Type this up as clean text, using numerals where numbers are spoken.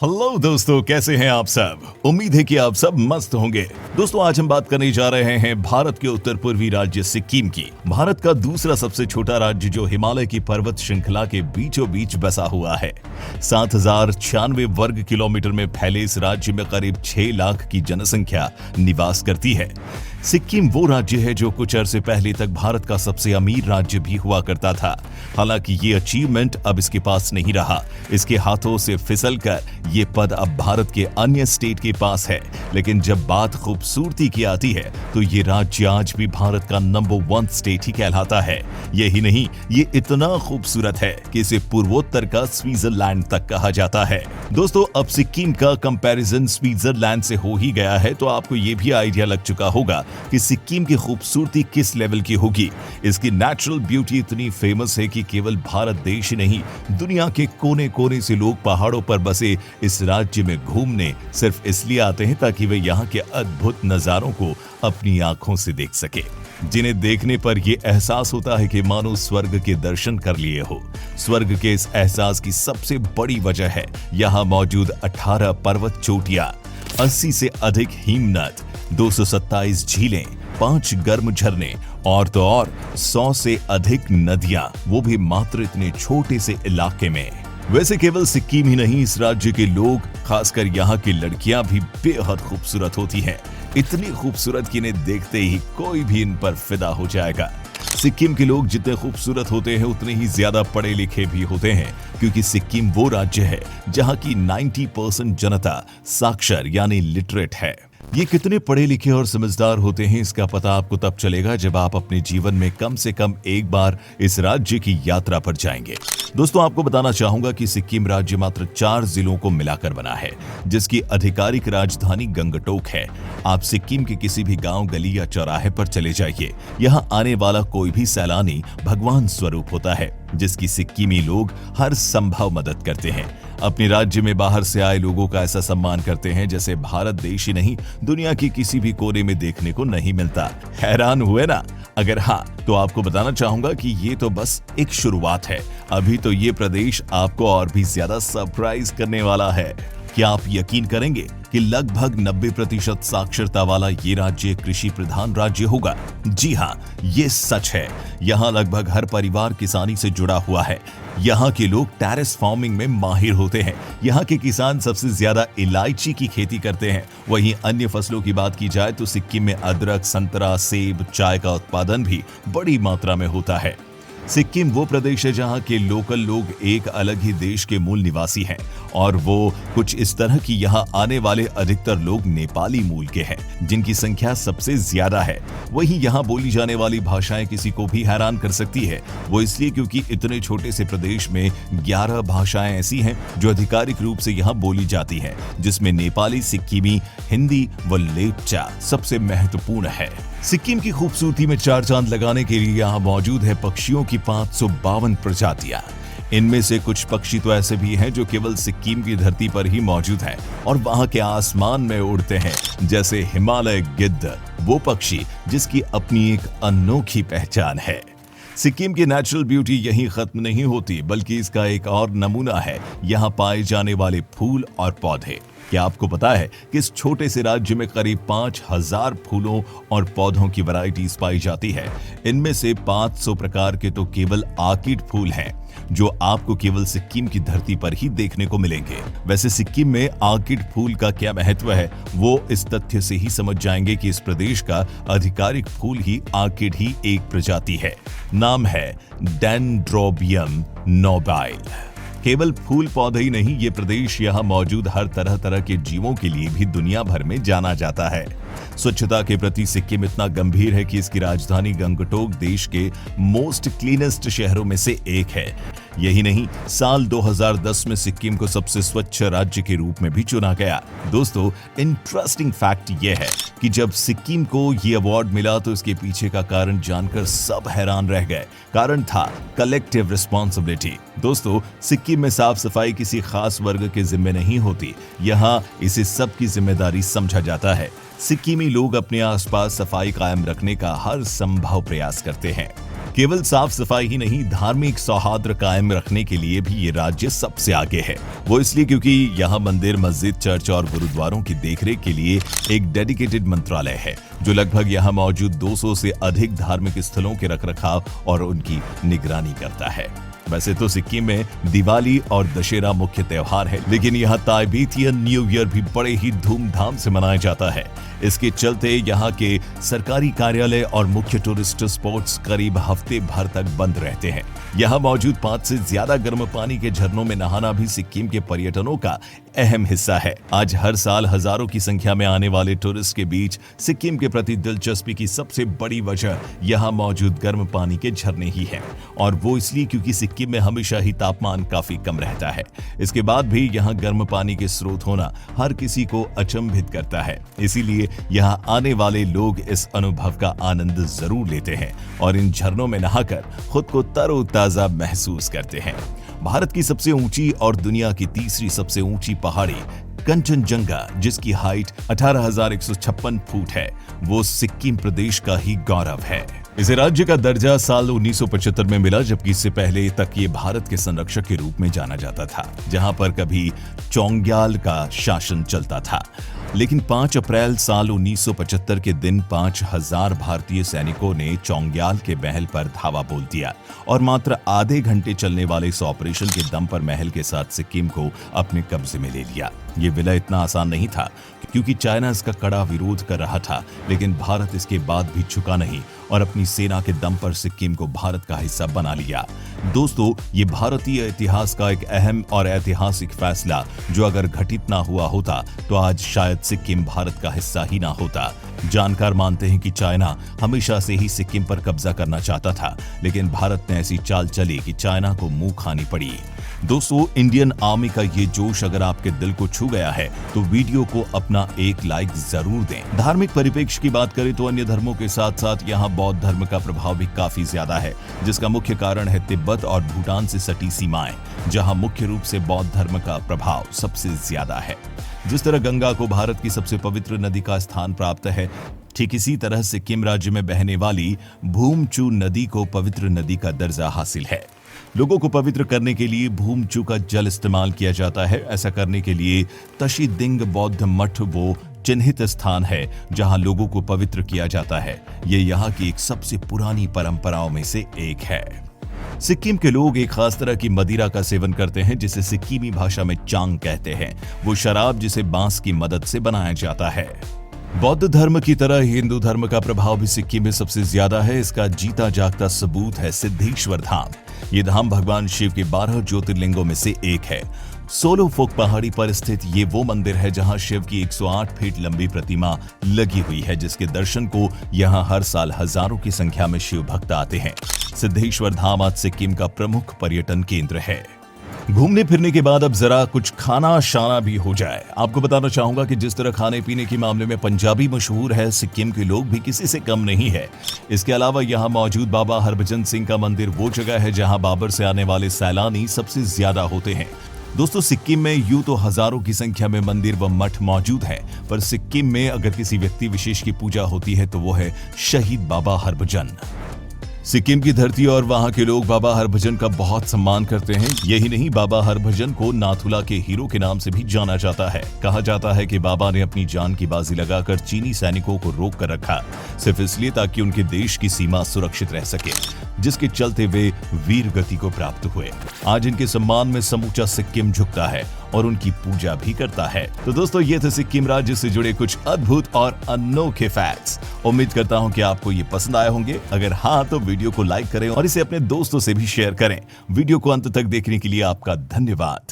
Hello दोस्तों, कैसे हैं आप सब। उम्मीद है कि आप सब मस्त होंगे। दोस्तों, आज हम बात करने जा रहे हैं भारत के उत्तर पूर्वी राज्य सिक्किम की। भारत का दूसरा सबसे छोटा राज्य जो हिमालय की पर्वत श्रृंखला के बीचों बीच बसा हुआ है। 7,096 वर्ग किलोमीटर में फैले इस राज्य में करीब 6 लाख की जनसंख्या निवास करती है। सिक्किम वो राज्य है जो कुछ अरसे पहले तक भारत का सबसे अमीर राज्य भी हुआ करता था। हालांकि ये अचीवमेंट अब इसके पास नहीं रहा। इसके हाथों से फिसलकर ये पद अब भारत के अन्य स्टेट के पास है। लेकिन जब बात खूबसूरती की आती है तो ये राज्य आज भी भारत का नंबर 1 स्टेट ही कहलाता है। यही नहीं, ये इतना खूबसूरत है कि इसे पूर्वोत्तर का स्विट्जरलैंड तक कहा जाता है। दोस्तों, अब सिक्किम का कंपैरिजन स्विट्जरलैंड से हो ही गया है तो आपको ये भी आइडिया लग चुका होगा कि सिक्किम की खूबसूरती किस लेवल की होगी। इसकी नेचुरल ब्यूटी इतनी फेमस है कि केवल भारत देश ही नहीं, दुनिया के कोने कोने से लोग पहाड़ों पर बसे इस राज्य में घूमने सिर्फ इसलिए आते हैं ताकि वे यहाँ के अद्भुत नजारों को अपनी आंखों से देख सके, जिन्हें देखने पर यह एहसास होता है कि मानो स्वर्ग के दर्शन कर लिए हो। स्वर्ग के इस एहसास की सबसे बड़ी वजह है यहाँ मौजूद 18 पर्वत चोटियां, 80 से अधिक हिमनद, 227 झीलें, 5 गर्म झरने और तो और 100 से अधिक नदियां, वो भी मात्र इतने छोटे से इलाके में। वैसे केवल सिक्किम ही नहीं, इस राज्य के लोग, खासकर यहाँ की लड़कियां भी बेहद खूबसूरत होती हैं। इतनी खूबसूरत कि इन्हें देखते ही कोई भी इन पर फिदा हो जाएगा। सिक्किम के लोग जितने खूबसूरत होते हैं उतने ही ज्यादा पढ़े लिखे भी होते हैं, क्योंकि सिक्किम वो राज्य है जहां की 90% जनता साक्षर यानी लिटरेट है। ये कितने पढ़े लिखे और समझदार होते हैं इसका पता आपको तब चलेगा जब आप अपने जीवन में कम से कम एक बार इस राज्य की यात्रा पर जाएंगे। दोस्तों, आपको बताना चाहूंगा कि सिक्किम राज्य मात्र 4 जिलों को मिलाकर बना है, जिसकी आधिकारिक राजधानी गंगटोक है। आप सिक्किम के किसी भी गांव, गली या चौराहे पर चले जाइए, यहाँ आने वाला कोई भी सैलानी भगवान स्वरूप होता है, जिसकी सिक्किमी लोग हर संभव मदद करते हैं। अपने राज्य में बाहर से आए लोगों का ऐसा सम्मान करते हैं जैसे भारत देश ही नहीं, दुनिया की किसी भी कोने में देखने को नहीं मिलता। हैरान हुए ना? अगर हाँ, तो आपको बताना चाहूंगा कि ये तो बस एक शुरुआत है। अभी तो ये प्रदेश आपको और भी ज्यादा सरप्राइज करने वाला है। क्या आप यकीन करेंगे कि लगभग 90% साक्षरता वाला ये राज्य कृषि प्रधान राज्य होगा? जी हाँ, ये सच है। यहाँ लगभग हर परिवार किसानी से जुड़ा हुआ है। यहाँ के लोग टेरेस फार्मिंग में माहिर होते हैं। यहाँ के किसान सबसे ज्यादा इलायची की खेती करते हैं। वहीं अन्य फसलों की बात की जाए तो सिक्किम में अदरक, संतरा, सेब, चाय का उत्पादन भी बड़ी मात्रा में होता है। सिक्किम वो प्रदेश है जहाँ के लोकल लोग एक अलग ही देश के मूल निवासी हैं और वो कुछ इस तरह की यहाँ आने वाले अधिकतर लोग नेपाली मूल के हैं, जिनकी संख्या सबसे ज्यादा है। वहीं यहाँ बोली जाने वाली भाषाएं किसी को भी हैरान कर सकती है। वो इसलिए क्योंकि इतने छोटे से प्रदेश में 11 भाषाएं ऐसी हैं जो आधिकारिक रूप से यहाँ बोली जाती हैं, जिसमें नेपाली, सिक्किमी, हिंदी व लेप्चा सबसे महत्वपूर्ण है। सिक्किम की खूबसूरती में 4 चांद लगाने के लिए यहाँ मौजूद है पक्षियों की 552 प्रजातियां। इनमें से कुछ पक्षी तो ऐसे भी हैं जो केवल सिक्किम की धरती पर ही मौजूद हैं और वहां के आसमान में उड़ते हैं, जैसे हिमालय गिद्ध, वो पक्षी जिसकी अपनी एक अनोखी पहचान है। सिक्किम की नेचुरल ब्यूटी यहीं खत्म नहीं होती, बल्कि इसका एक और नमूना है यहाँ पाए जाने वाले फूल और पौधे। क्या आपको पता है कि इस छोटे से राज्य में करीब 5000 फूलों और पौधों की वैरायटीज पाई जाती है। इनमें से 500 प्रकार के तो केवल आर्किड फूल हैं, जो आपको केवल सिक्किम की धरती पर ही देखने को मिलेंगे। वैसे सिक्किम में आर्किड फूल का क्या महत्व है, वो इस तथ्य से ही समझ जाएंगे कि इस प्रदेश का आधिकारिक फूल ही आर्किड ही एक प्रजाति है। नाम है डेंड्रोबियम नोबाइल। केवल फूल पौधे ही नहीं, ये प्रदेश यहाँ मौजूद हर तरह तरह के जीवों के लिए भी दुनिया भर में जाना जाता है। स्वच्छता के प्रति सिक्किम इतना गंभीर है कि इसकी राजधानी गंगटोक देश के मोस्ट क्लीनेस्ट शहरों में से एक है। यही नहीं, साल 2010 में सिक्किम को सबसे स्वच्छ राज्य के रूप में भी चुना गया। दोस्तों, इंटरेस्टिंग फैक्ट यह है कि जब सिक्किम को ये अवार्ड मिला तो इसके पीछे का कारण जानकर सब हैरान रह गए। कारण था कलेक्टिव रिस्पॉन्सिबिलिटी। दोस्तों, सिक्किम में साफ सफाई किसी खास वर्ग के जिम्मे नहीं होती, यहाँ इसे सबकी जिम्मेदारी समझा जाता है। सिक्किमी लोग अपने आसपास सफाई कायम रखने का हर संभव प्रयास करते हैं। केवल साफ सफाई ही नहीं, धार्मिक सौहार्द कायम रखने के लिए भी ये राज्य सबसे आगे है। वो इसलिए क्योंकि यहाँ मंदिर, मस्जिद, चर्च और गुरुद्वारों की देखरेख के लिए एक डेडिकेटेड मंत्रालय है, जो लगभग यहाँ मौजूद 200 से अधिक धार्मिक स्थलों के रखरखाव और उनकी निगरानी करता है। वैसे तो सिक्किम में दिवाली और दशहरा मुख्य त्योहार है, लेकिन यहाँ ताइबेतियन न्यू ईयर भी बड़े ही धूमधाम से मनाया जाता है। इसके चलते यहाँ के सरकारी कार्यालय और मुख्य टूरिस्ट स्पॉट्स करीब हफ्ते भर तक बंद रहते हैं। यहाँ मौजूद 5 से ज्यादा गर्म पानी के झरनों में नहाना भी सिक्किम के पर्यटनों का अहम हिस्सा है। आज हर साल हजारों की संख्या में आने वाले टूरिस्ट के बीच सिक्किम के प्रति दिलचस्पी की सबसे बड़ी वजह यहाँ मौजूद गर्म पानी के झरने ही है, और वो इसलिए क्योंकि सिक्किम में हमेशा ही तापमान काफी कम रहता है। इसके बाद भी यहाँ गर्म पानी के स्रोत होना हर किसी को अचंभित करता है। इसीलिए यहाँ आने वाले लोग इस अनुभव का आनंद जरूर लेते हैं और इन झरनों में नहाकर खुद को तरोताजा महसूस करते हैं। भारत की सबसे ऊंची और दुनिया की तीसरी सबसे ऊंची पहाड़ी कंचनजंगा, जिसकी हाइट 18,156 फुट है, वो सिक्किम प्रदेश का ही गौरव है। इसे राज्य का दर्जा साल 1975 में मिला, जबकि इससे पहले तक ये भारत के संरक्षक के रूप में जाना जाता था, जहां पर कभी चोंग्याल का शासन चलता था। लेकिन 5 अप्रैल साल 1975 के दिन 5,000 भारतीय सैनिकों ने चोंग्याल के महल पर धावा बोल दिया और मात्र आधे घंटे चलने वाले इस ऑपरेशन के दम पर महल के साथ सिक्किम को अपने कब्जे में ले लिया। ये विलय इतना आसान नहीं था, क्योंकि चाइना इसका कड़ा विरोध कर रहा था, लेकिन भारत इसके बाद भी झुका नहीं और अपनी सेना के दम पर सिक्किम को भारत का हिस्सा बना लिया। दोस्तों, ये भारतीय इतिहास का एक अहम और ऐतिहासिक फैसला, जो अगर घटित ना हुआ होता तो आज शायद सिक्किम भारत का हिस्सा ही ना होता। जानकार मानते हैं कि चाइना हमेशा से ही सिक्किम पर कब्जा करना चाहता था, लेकिन भारत ने ऐसी चाल चली कि चाइना को मुंह खानी पड़ी। दोस्तों, इंडियन आर्मी का ये जोश अगर आपके दिल को छू गया है तो वीडियो को अपना एक लाइक जरूर दें। धार्मिक परिप्रेक्ष्य की बात करें तो अन्य धर्मों के साथ साथ यहाँ बौद्ध धर्म का प्रभाव भी काफी ज्यादा है, जिसका मुख्य कारण है तिब्बत और भूटान से सटी सीमाएं, जहाँ मुख्य रूप से बौद्ध धर्म का प्रभाव सबसे ज्यादा है। जिस तरह गंगा को भारत की सबसे पवित्र नदी का स्थान प्राप्त है, ठीक इसी तरह सिक्किम राज्य में बहने वाली भूमचू नदी को पवित्र नदी का दर्जा हासिल है। लोगों को पवित्र करने के लिए भूमचू का जल इस्तेमाल किया जाता है। ऐसा करने के लिए तशीदिंग बौद्ध मठ वो चिन्हित स्थान है जहां लोगों को पवित्र किया जाता है। ये यहाँ की एक सबसे पुरानी परंपराओं में से एक है। सिक्किम के लोग एक खास तरह की मदिरा का सेवन करते हैं, जिसे सिक्किमी भाषा में चांग कहते हैं। वो शराब जिसे बांस की मदद से बनाया जाता है। बौद्ध धर्म की तरह हिंदू धर्म का प्रभाव भी सिक्किम में सबसे ज्यादा है। इसका जीता जागता सबूत है सिद्धेश्वर धाम। ये धाम भगवान शिव के 12 ज्योतिर्लिंगों में से एक है। सोलोफोक पहाड़ी पर स्थित ये वो मंदिर है जहां शिव की 108 फीट लंबी प्रतिमा लगी हुई है, जिसके दर्शन को यहां हर साल हजारों की संख्या में शिव भक्त आते हैं। सिद्धेश्वर धाम आज सिक्किम का प्रमुख पर्यटन केंद्र है। घूमने फिरने के बाद अब जरा कुछ खाना शाना भी हो जाए। आपको बताना चाहूंगा कि जिस तरह खाने पीने के मामले में पंजाबी मशहूर है, सिक्किम के लोग भी किसी से कम नहीं है। इसके अलावा यहाँ मौजूद बाबा हरभजन सिंह का मंदिर वो जगह है जहाँ बाबर से आने वाले सैलानी सबसे ज्यादा होते हैं। दोस्तों, सिक्किम में यूं तो हजारों की संख्या में मंदिर व मठ मौजूद है, पर सिक्किम में अगर किसी व्यक्ति विशेष की पूजा होती है तो वो है शहीद बाबा हरभजन। सिक्किम की धरती और वहां के लोग बाबा हरभजन का बहुत सम्मान करते हैं। यही नहीं, बाबा हरभजन को नाथुला के हीरो के नाम से भी जाना जाता है। कहा जाता है कि बाबा ने अपनी जान की बाजी लगाकर चीनी सैनिकों को रोक कर रखा, सिर्फ इसलिए ताकि उनके देश की सीमा सुरक्षित रह सके, जिसके चलते वे वीर गति को प्राप्त हुए। आज इनके सम्मान में समूचा सिक्किम झुकता है और उनकी पूजा भी करता है। तो दोस्तों, ये थे सिक्किम राज्य से जुड़े कुछ अद्भुत और अनोखे फैक्ट्स। उम्मीद करता हूं कि आपको ये पसंद आए होंगे। अगर हाँ, तो वीडियो को लाइक करें और इसे अपने दोस्तों से भी शेयर करें। वीडियो को अंत तक देखने के लिए आपका धन्यवाद।